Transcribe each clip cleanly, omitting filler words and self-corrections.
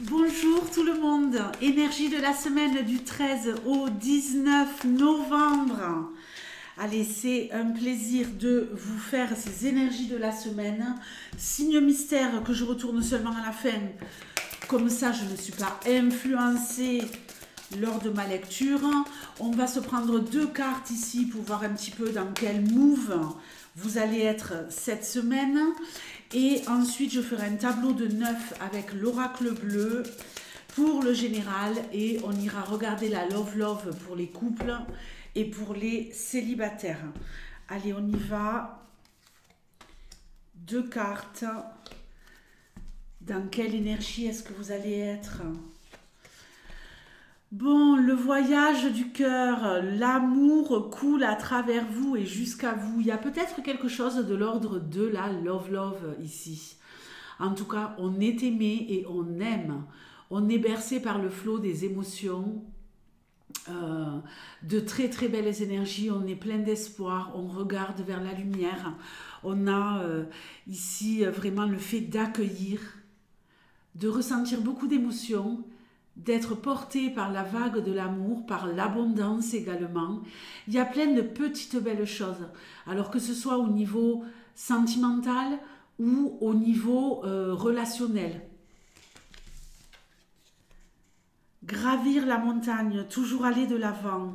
Bonjour tout le monde, énergie de la semaine du 13 au 19 novembre. Allez, c'est un plaisir de vous faire ces énergies de la semaine. Signe mystère que je retourne seulement à la fin. Comme ça, je ne suis pas influencée lors de ma lecture. On va se prendre deux cartes ici pour voir un petit peu dans quel move vous allez être cette semaine. Et ensuite, je ferai un tableau de 9 avec l'oracle bleu pour le général. Et on ira regarder la love pour les couples et pour les célibataires. Allez, on y va. Deux cartes. Dans quelle énergie est-ce que vous allez être ? Bon, le voyage du cœur, l'amour coule à travers vous et jusqu'à vous. Il y a peut-être quelque chose de l'ordre de la love ici. En tout cas, on est aimé et on aime. On est bercé par le flot des émotions, de très très belles énergies. On est plein d'espoir, on regarde vers la lumière. On a ici vraiment le fait d'accueillir, de ressentir beaucoup d'émotions, d'être porté par la vague de l'amour, par l'abondance également. Il y a plein de petites belles choses. Alors que ce soit au niveau sentimental ou au niveau relationnel. Gravir la montagne, toujours aller de l'avant.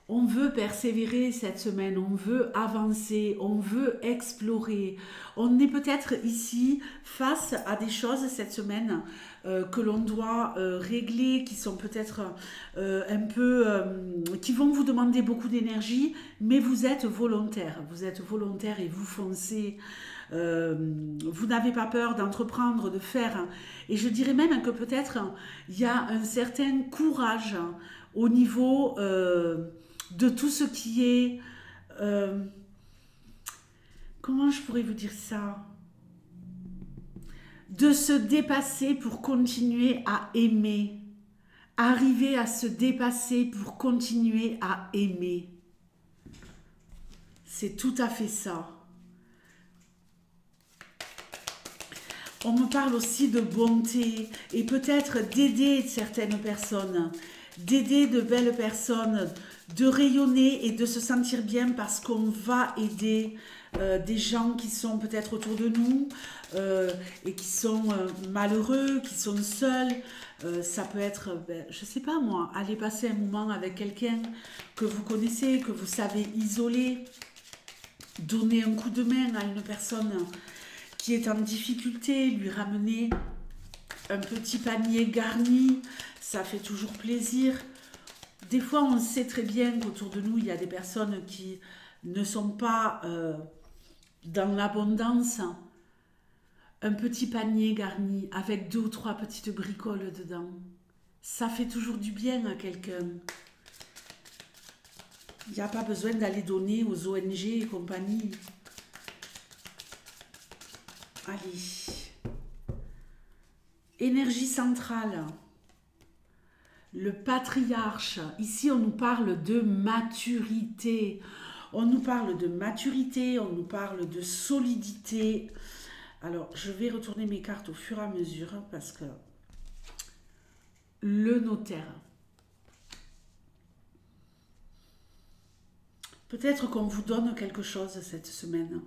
On veut persévérer cette semaine, on veut avancer, on veut explorer. On est peut-être ici face à des choses cette semaine que l'on doit régler, qui sont peut-être un peu, qui vont vous demander beaucoup d'énergie, mais vous êtes volontaire. Vous êtes volontaire et vous foncez. Vous n'avez pas peur d'entreprendre, de faire. Et je dirais même que peut-être il y a un certain courage au niveau de tout ce qui est... comment je pourrais vous dire ça ? De se dépasser pour continuer à aimer. Arriver à se dépasser pour continuer à aimer. C'est tout à fait ça. On me parle aussi de bonté et peut-être d'aider certaines personnes, d'aider de belles personnes, de rayonner et de se sentir bien parce qu'on va aider des gens qui sont peut-être autour de nous et qui sont malheureux, qui sont seuls. Ça peut être, je sais pas moi, aller passer un moment avec quelqu'un que vous connaissez, que vous savez isoler, donner un coup de main à une personne qui est en difficulté, lui ramener un petit panier garni, ça fait toujours plaisir. Des fois, on sait très bien qu'autour de nous, il y a des personnes qui ne sont pas dans l'abondance. Un petit panier garni avec 2 ou 3 petites bricoles dedans, ça fait toujours du bien à quelqu'un. Il n'y a pas besoin d'aller donner aux ONG et compagnie. Allez. Énergie centrale. Le patriarche. Ici, on nous parle de maturité. On nous parle de maturité, on nous parle de solidité. Alors, je vais retourner mes cartes au fur et à mesure parce que le notaire. Peut-être qu'on vous donne quelque chose cette semaine.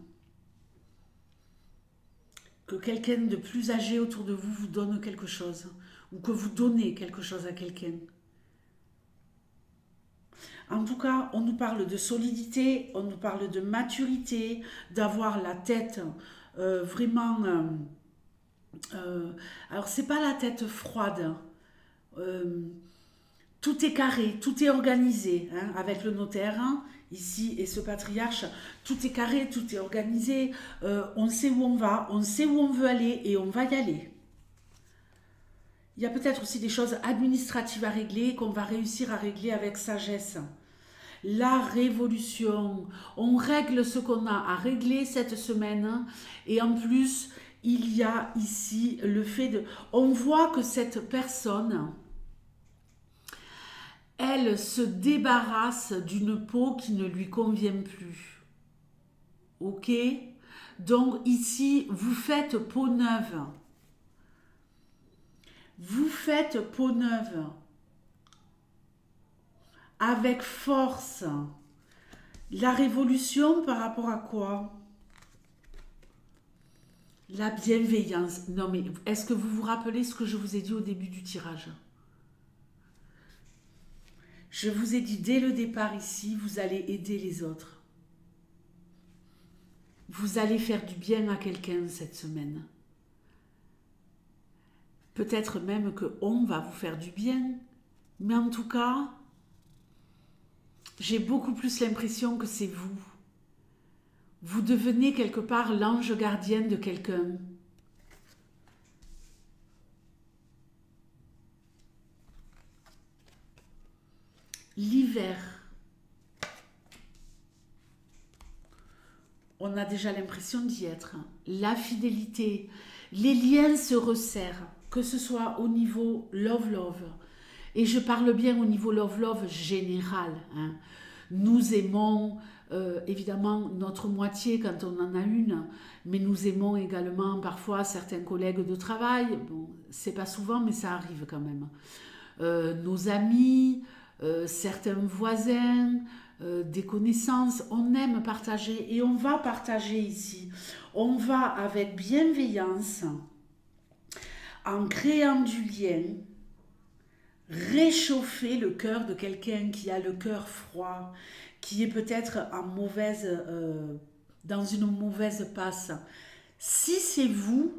Que quelqu'un de plus âgé autour de vous vous donne quelque chose, ou que vous donnez quelque chose à quelqu'un. En tout cas, on nous parle de solidité, on nous parle de maturité, d'avoir la tête vraiment... alors, c'est pas la tête froide. Tout est carré, tout est organisé, hein, avec le notaire, hein, ici, et ce patriarche, tout est carré, tout est organisé, on sait où on va, on sait où on veut aller, et on va y aller. Il y a peut-être aussi des choses administratives à régler, qu'on va réussir à régler avec sagesse. La révolution, on règle ce qu'on a à régler cette semaine, et en plus, il y a ici le fait de... On voit que cette personne... elle se débarrasse d'une peau qui ne lui convient plus. Ok ? Donc ici, vous faites peau neuve. Vous faites peau neuve avec force. La révolution par rapport à quoi? La bienveillance. Non mais est-ce que vous vous rappelez ce que je vous ai dit au début du tirage? Je vous ai dit dès le départ ici, vous allez aider les autres. Vous allez faire du bien à quelqu'un cette semaine. Peut-être même qu'on va vous faire du bien. Mais en tout cas, j'ai beaucoup plus l'impression que c'est vous. Vous devenez quelque part l'ange gardien de quelqu'un. L'hiver. On a déjà l'impression d'y être. La fidélité. Les liens se resserrent, que ce soit au niveau love-love. Et je parle bien au niveau love-love général. Hein. Nous aimons évidemment notre moitié quand on en a une, mais nous aimons également parfois certains collègues de travail. Bon, c'est pas souvent, mais ça arrive quand même. Nos amis, certains voisins, des connaissances, on aime partager et on va partager ici. On va avec bienveillance, en créant du lien, réchauffer le cœur de quelqu'un qui a le cœur froid, qui est peut-être dans une mauvaise passe. Si c'est vous,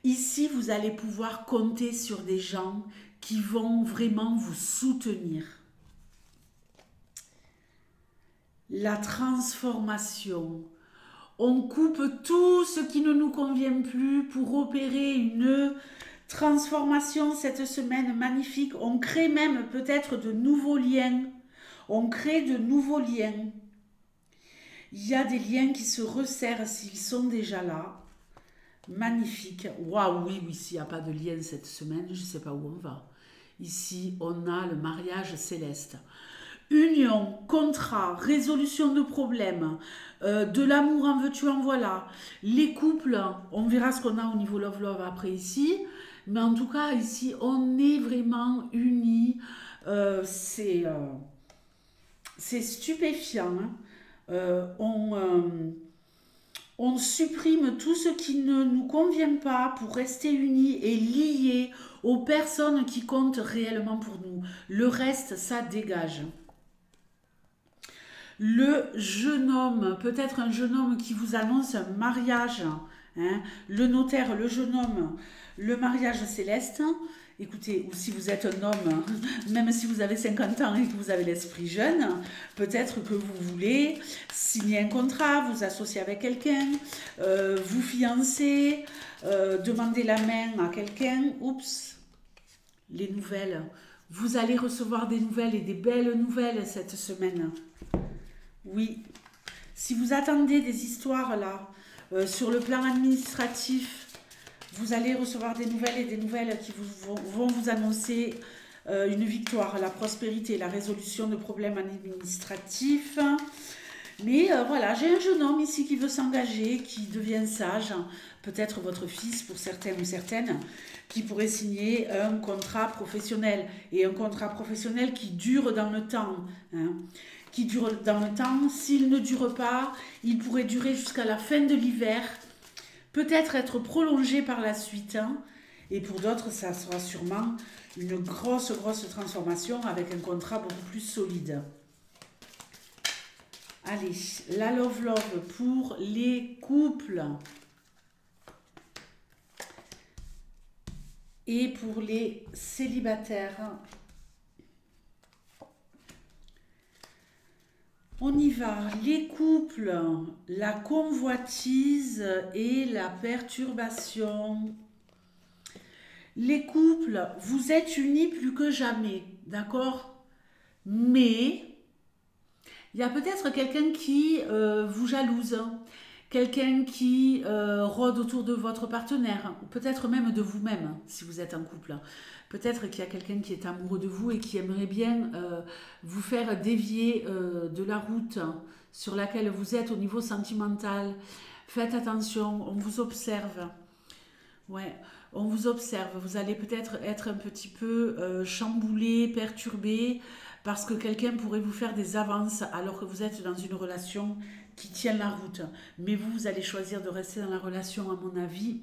ici vous allez pouvoir compter sur des gens qui vont vraiment vous soutenir. La transformation. On coupe tout ce qui ne nous convient plus pour opérer une transformation cette semaine magnifique. On crée même peut-être de nouveaux liens. On crée de nouveaux liens. Il y a des liens qui se resserrent s'ils sont déjà là. Magnifique. Waouh, oui, s'il n'y a pas de lien cette semaine, je ne sais pas où on va. Ici, on a le mariage céleste. Union, contrat, résolution de problèmes, de l'amour en veux-tu en voilà. Les couples, on verra ce qu'on a au niveau love-love après ici. Mais en tout cas, ici, on est vraiment unis. C'est stupéfiant. Hein. On supprime tout ce qui ne nous convient pas pour rester unis et liés aux personnes qui comptent réellement pour nous. Le reste, ça dégage. Le jeune homme, peut-être un jeune homme qui vous annonce un mariage, hein, le notaire, le jeune homme, le mariage céleste. Écoutez, ou si vous êtes un homme, même si vous avez 50 ans et que vous avez l'esprit jeune, peut-être que vous voulez signer un contrat, vous associer avec quelqu'un, vous fiancer, demander la main à quelqu'un. Oups, les nouvelles. Vous allez recevoir des nouvelles et des belles nouvelles cette semaine. Oui, si vous attendez des histoires là, sur le plan administratif, vous allez recevoir des nouvelles et des nouvelles qui vont vous annoncer une victoire, la prospérité, la résolution de problèmes administratifs. Mais voilà, j'ai un jeune homme ici qui veut s'engager, qui devient sage, peut-être votre fils pour certains ou certaines, qui pourrait signer un contrat professionnel. Et un contrat professionnel qui dure dans le temps. Hein. Qui dure dans le temps. S'il ne dure pas, il pourrait durer jusqu'à la fin de l'hiver, peut-être être prolongé par la suite. Hein. Et pour d'autres, ça sera sûrement une grosse transformation avec un contrat beaucoup plus solide. Allez, la love pour les couples. Et pour les célibataires. On y va. Les couples, la convoitise et la perturbation. Les couples, vous êtes unis plus que jamais, d'accord? Mais il y a peut-être quelqu'un qui vous jalouse, quelqu'un qui rôde autour de votre partenaire, peut-être même de vous-même, si vous êtes en couple. Peut-être qu'il y a quelqu'un qui est amoureux de vous et qui aimerait bien vous faire dévier de la route sur laquelle vous êtes au niveau sentimental. Faites attention, on vous observe. Ouais. on vous observe. Vous allez peut-être être un petit peu chamboulé, perturbé, parce que quelqu'un pourrait vous faire des avances alors que vous êtes dans une relation qui tient la route. Mais vous, vous allez choisir de rester dans la relation, à mon avis.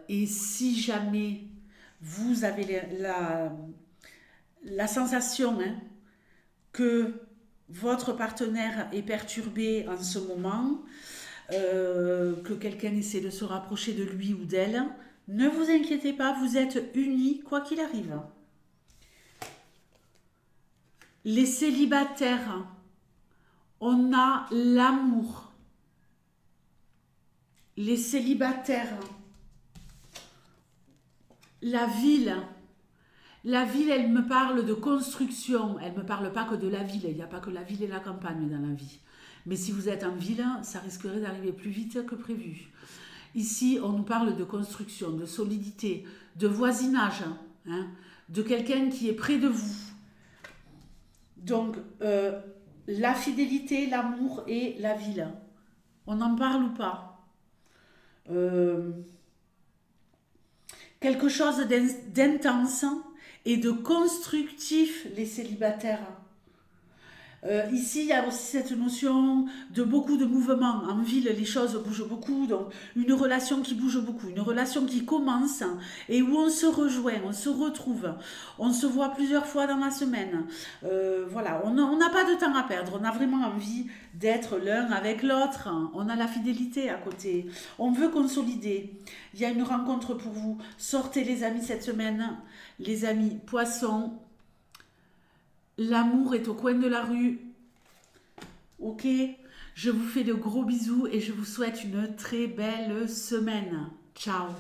Et si jamais vous avez la sensation que votre partenaire est perturbé en ce moment, que quelqu'un essaie de se rapprocher de lui ou d'elle, ne vous inquiétez pas, vous êtes unis quoi qu'il arrive. Les célibataires, on a l'amour. Les célibataires, la ville, elle me parle de construction. Elle ne me parle pas que de la ville. Il n'y a pas que la ville et la campagne dans la vie. Mais si vous êtes en ville, ça risquerait d'arriver plus vite que prévu. Ici, on nous parle de construction, de solidité, de voisinage, de quelqu'un qui est près de vous. Donc, la fidélité, l'amour et la ville. On en parle ou pas? Quelque chose d'intense et de constructif, les célibataires. Ici, il y a aussi cette notion de beaucoup de mouvements. En ville, les choses bougent beaucoup, donc une relation qui bouge beaucoup, une relation qui commence et où on se rejoint, on se retrouve, on se voit plusieurs fois dans la semaine. Voilà, on n'a pas de temps à perdre, on a vraiment envie d'être l'un avec l'autre, on a la fidélité à côté, on veut consolider. Il y a une rencontre pour vous, sortez les amis cette semaine, les amis poissons. L'amour est au coin de la rue. Ok? Je vous fais de gros bisous et je vous souhaite une très belle semaine. Ciao!